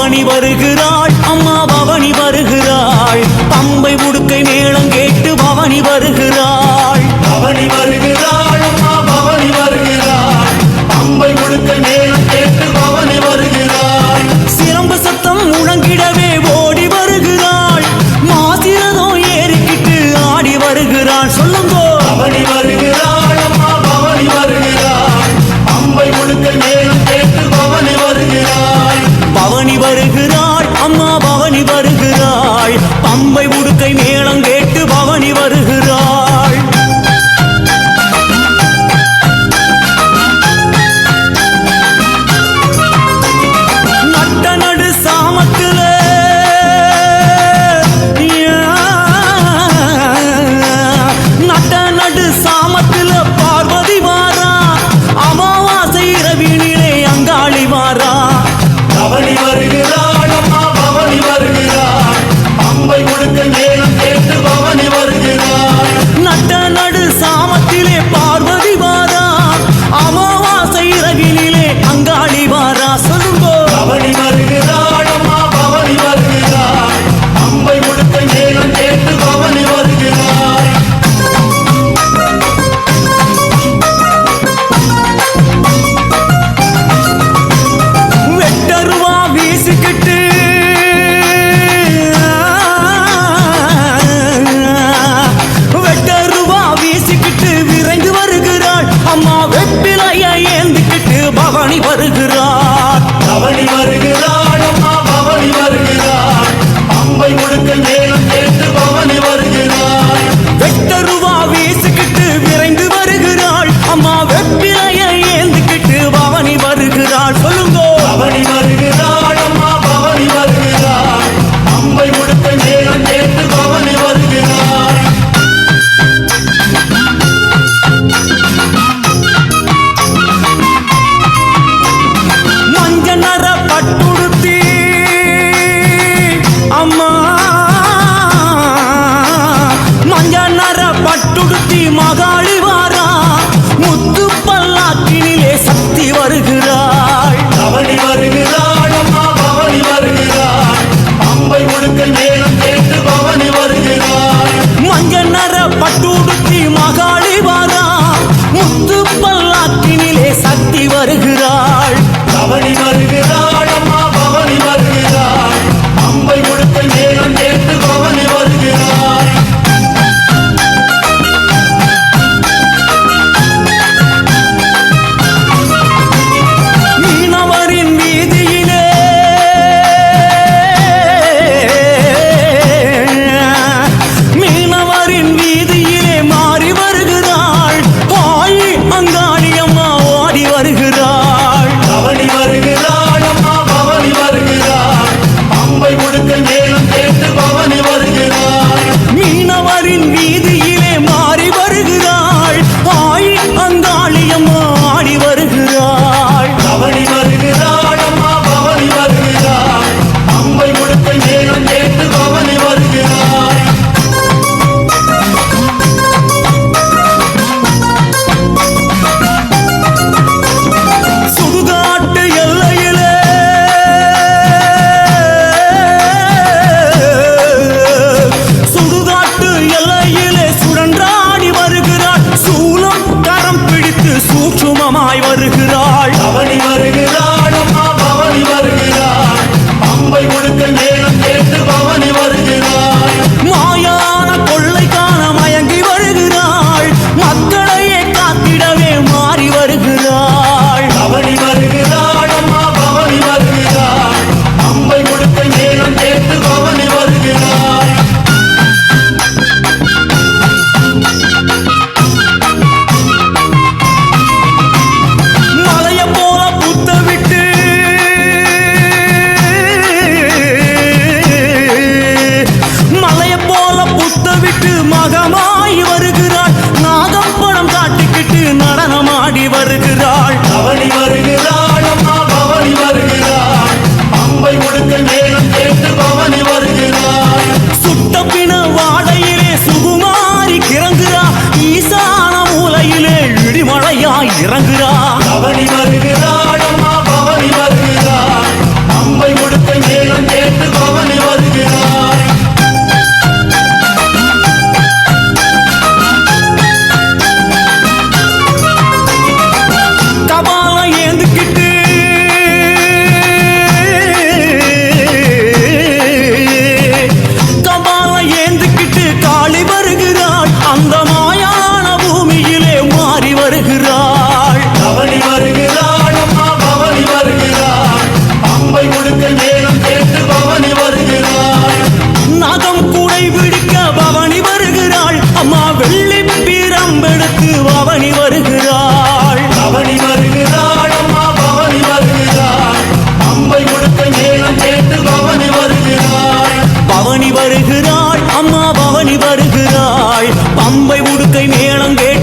பவனி வருகிறாள் அம்மா பவனி வருகிறாள் பம்பை உடுக்கை மேளம் கேட்டு பவனி வருகிறாள் பவனி வருகிறாள் அம்மா பவனி வருகிறாள் பம்பை உடுக்கை மேளம் கேட்டு பவனி வருகிறாள் சிலம்பு சத்தம் முழங்கிடவே ஓடி வருகிறாள் மாசிரதம் ஏறிக்கிட்டு ஆடி வருகிறாள் சொல்லுங்கோ பவனி வருகிறாள் அம்மா பவனி வருகிறாள் பம்பை உடுக்கை மேளம் கேட்டு பவனி வருகிறாள் பவனி வருகிறாள் அம்மா பவனி வருகிறாள் பம்பை உடுக்கை மேளம் கேட்டு பவனி வருகிறாள் நட்ட நடு சாமத்துல நட்ட நடு சாமத்துல பார்வதி வாரா அமாவாசை இரவினிலே அங்காளி வாரா பவனி வருகிறாள் அம்மா பவனி வருகிறாள் பம்பை உடுக்கை மேளம் கேட்டு பவனி வருகிறாள் நட்ட நடு சாமத்திலே பார்வதி வாரா அமாவாசை இரவினிலே அங்காளி வாரா சொல்லுங்கோ பவனி வருகிறாள் அம்மா பவனி வருகிறாள் பம்பை உடுக்கை மேளம் கேட்டு பவனி வருகிறாள் வெட்டருவா வீசிக்கிட்டு வெட்டருவா வீசிக்கிட்டு விரைந்து வருகிறாள் அம்மா வெப்பிலைய ஏந்திக்கிட்டு பவனி வருகிறாள் பவனி வருகிறாள் அம்மா பவனி வருகிறாள் பம்பை உடுக்கை மேளம் கேட்டு பவனி வருகிறாள் வெட்டருவா வீசிக்கிட்டு விரைந்து வருகிறாள் அம்மா வெப்பிலைய ஏந்திக்கிட்டு பவனி வருகிறாள் சொல்லுங்கோ பவனி வருகிறாள் அம்மா பவனி வருகிறாள் பம்பை உடுக்கை மேளம் கேட்டு பவனி வருகிறாள் மஞ்ச நர பட்டுடுத்தி அம்மா மஞ்ச நர பட்டுடுத்தி மகாளி வாரா முத்து பல்லாக்கினிலே சக்தி வருகிறாள் பவனி வருகிறாள் வருகிறாள் அம்மா பவனி வருகிறாள் பம்பை உடுக்கை மேளம் கேட்டு